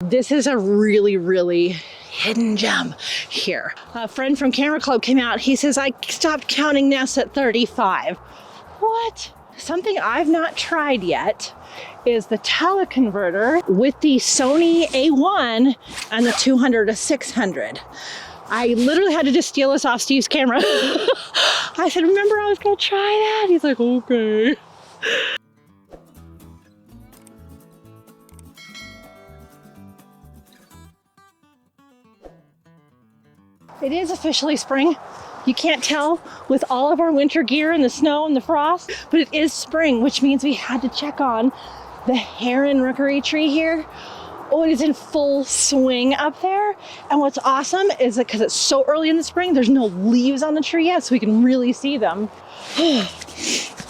This is a really, really hidden gem here. A friend from Camera Club came out. He says, I stopped counting nests at 35. What? Something I've not tried yet is the teleconverter with the Sony A1 and the 200 to 600. I literally had to just steal this off Steve's camera. I said, remember I was gonna try that? He's like, okay. It is officially spring. You can't tell with all of our winter gear and the snow and the frost, but it is spring, which means we had to check on the heron rookery tree here. Oh, it is in full swing up there. And what's awesome is that because it's so early in the spring, there's no leaves on the tree yet, so we can really see them.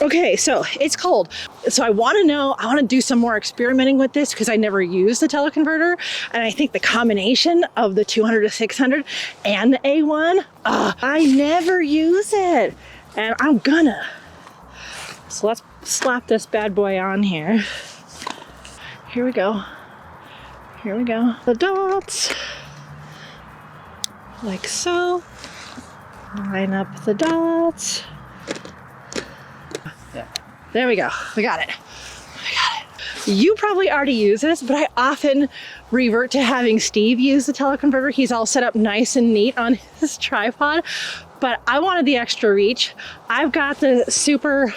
Okay, so it's cold. So I want to do some more experimenting with this because I never used the teleconverter. And I think the combination of the 200 to 600 and the A1, I never use it. And I'm gonna. So let's slap this bad boy on here. Here we go. Here we go. The dots. Like so. Line up the dots. There we go. We got it. We got it. You probably already use this, but I often revert to having Steve use the teleconverter. He's all set up nice and neat on his tripod, but I wanted the extra reach. I've got the super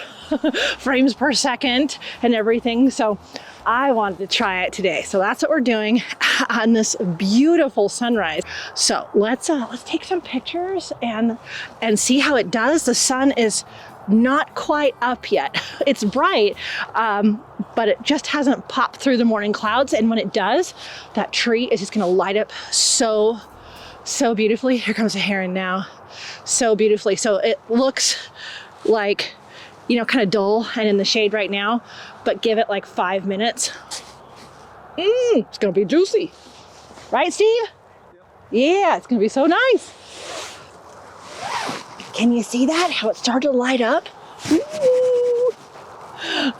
frames per second and everything, so I wanted to try it today. So that's what we're doing on this beautiful sunrise. So let's take some pictures and see how it does. The sun is not quite up yet. It's bright, but it just hasn't popped through the morning clouds. And when it does, that tree is just gonna light up so beautifully. Here comes a heron now. So beautifully. So it looks like, you know, kind of dull and in the shade right now, but give it like 5 minutes. It's gonna be juicy. Right, Steve? Yeah, it's gonna be so nice. Can you see that? How it started to light up? Ooh.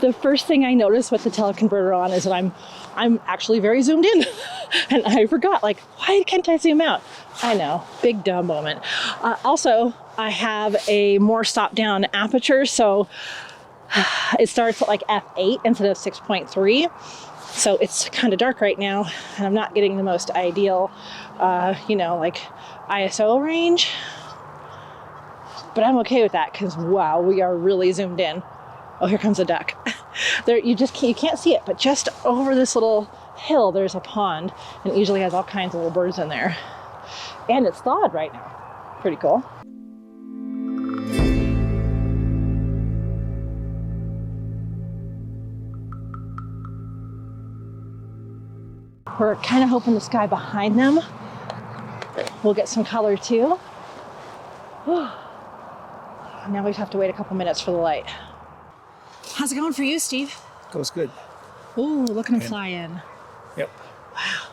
The first thing I noticed with the teleconverter on is that I'm actually very zoomed in. And I forgot, like, why can't I zoom out? I know, big dumb moment. Also, I have a more stop down aperture, so it starts at like f8 instead of 6.3. So it's kind of dark right now, and I'm not getting the most ideal, you know, like ISO range. But I'm okay with that because, wow, we are really zoomed in. Oh, here comes a duck. There, you can't see it, but just over this little hill, there's a pond, and it usually has all kinds of little birds in there. And it's thawed right now. Pretty cool. We're kind of hoping the sky behind them will get some color too. Now we have to wait a couple minutes for the light. How's it going for you, Steve? Goes good. Ooh, look at him fly in. Yep. Wow.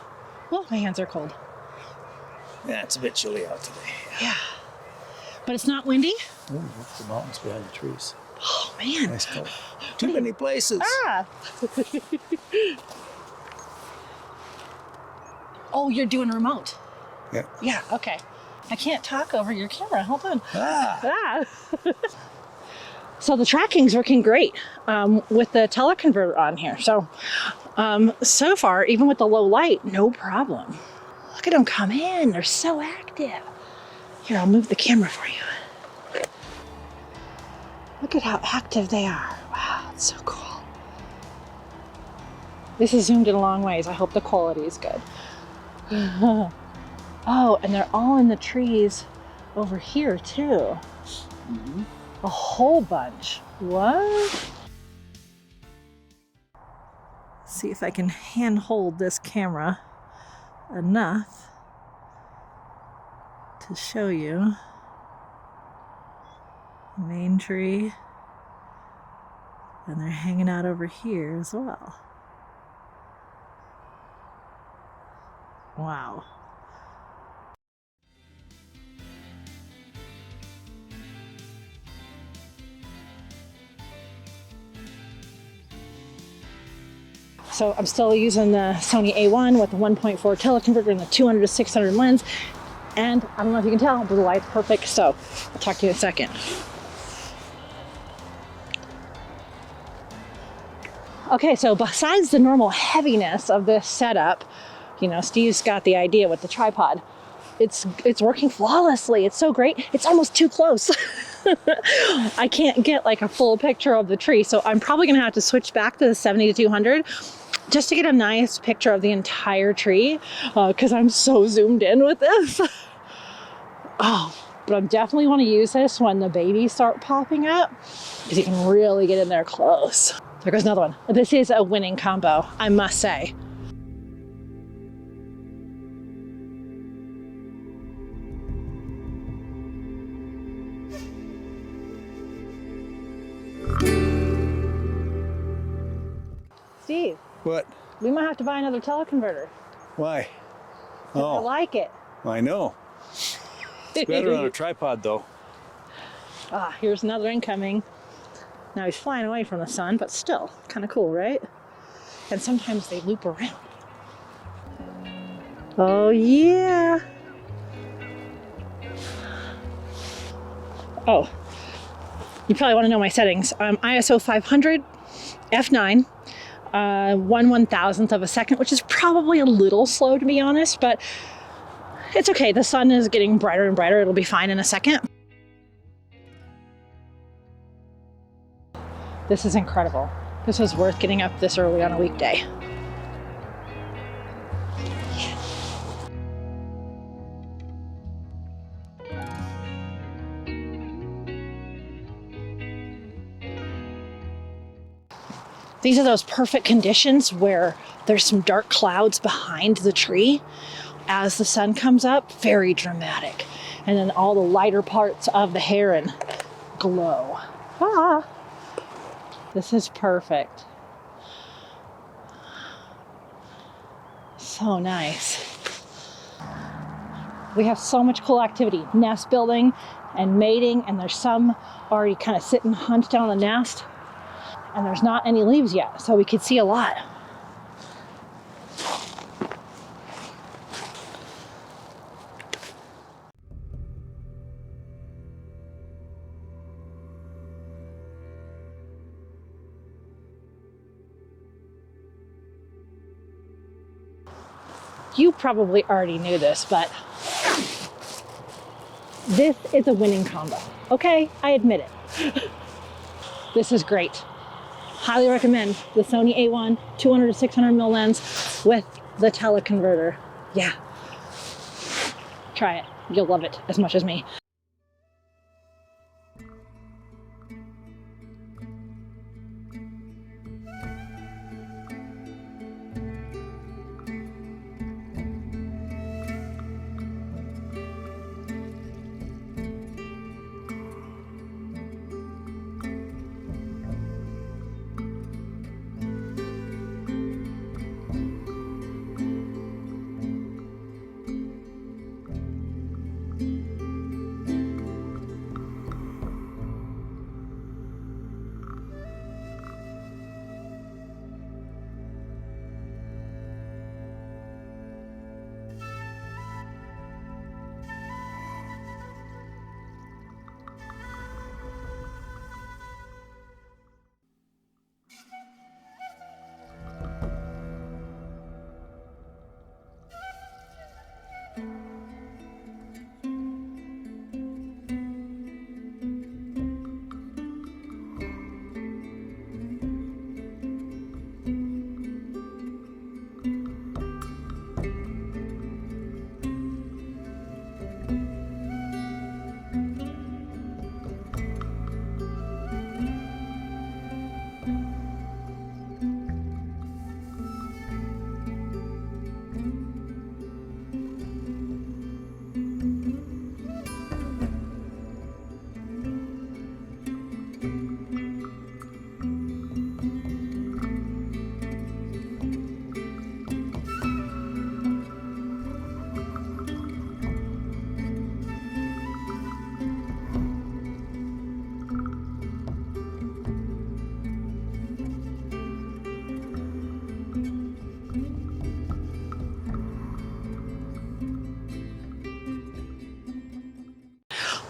Well, my hands are cold. Yeah, it's a bit chilly out today. Yeah. But it's not windy? Ooh, look at the mountains behind the trees. Oh, man. Nice color. Too many places. Ah. Oh, you're doing remote. Yeah. Yeah, okay. I can't talk over your camera. Hold on. Ah. So the tracking's working great with the teleconverter on here. So, so far, even with the low light, no problem. Look at them come in. They're so active. Here, I'll move the camera for you. Look at how active they are. Wow, it's so cool. This is zoomed in a long ways. I hope the quality is good. Oh, and they're all in the trees over here too. Mm-hmm. A whole bunch. What? See if I can hand hold this camera enough to show you the main tree. And they're hanging out over here as well. Wow. so I'm still using the Sony A1 with the 1.4 teleconverter and the 200 to 600 lens. And I don't know if you can tell, but the light's perfect. So I'll talk to you in a second. Okay, so besides the normal heaviness of this setup, you know, Steve's got the idea with the tripod. It's working flawlessly. It's so great. It's almost too close. I can't get like a full picture of the tree, so I'm probably gonna have to switch back to the 70 to 200 just to get a nice picture of the entire tree, because I'm so zoomed in with this. Oh, but I definitely want to use this when the babies start popping up, because you can really get in there close. There goes another one. This is a winning combo, I must say. Steve. What? We might have to buy another teleconverter. Why? I like it. I know. It's better on a tripod though. Ah, here's another incoming. Now he's flying away from the sun, but still kind of cool, right? And sometimes they loop around. Oh yeah. Oh, you probably want to know my settings. ISO 500, f9. 1/1000th of a second, which is probably a little slow to be honest, but it's okay. The sun is getting brighter and brighter. It'll be fine in a second. This is incredible. This was worth getting up this early on a weekday. These are those perfect conditions where there's some dark clouds behind the tree as the sun comes up, very dramatic. And then all the lighter parts of the heron glow. Ah, this is perfect. So nice. We have so much cool activity, nest building and mating, and there's some already kind of sitting hunched down on the nest. And there's not any leaves yet, so we could see a lot. You probably already knew this, but this is a winning combo. Okay, I admit it. This is great. Highly recommend the Sony A1 200 to 600 mil lens with the teleconverter. Yeah, try it. You'll love it as much as me.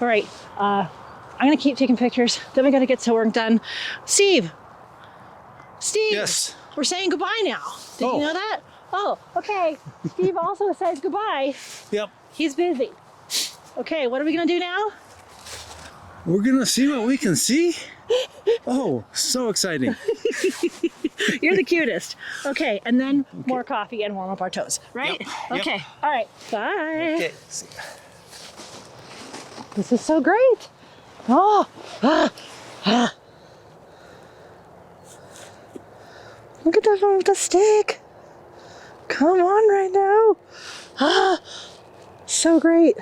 All right, I'm gonna keep taking pictures. Then we gotta get some work done. Steve. Yes. We're saying goodbye now. Did you know that? Oh, okay. Steve also says goodbye. Yep. He's busy. Okay, what are we gonna do now? We're gonna see what we can see. Oh, so exciting. You're the cutest. Okay, and then more coffee and warm up our toes, right? Yep. Okay, all right, bye. Okay. This is so great. Oh, Look at that one with the stick. Come on right now. So great.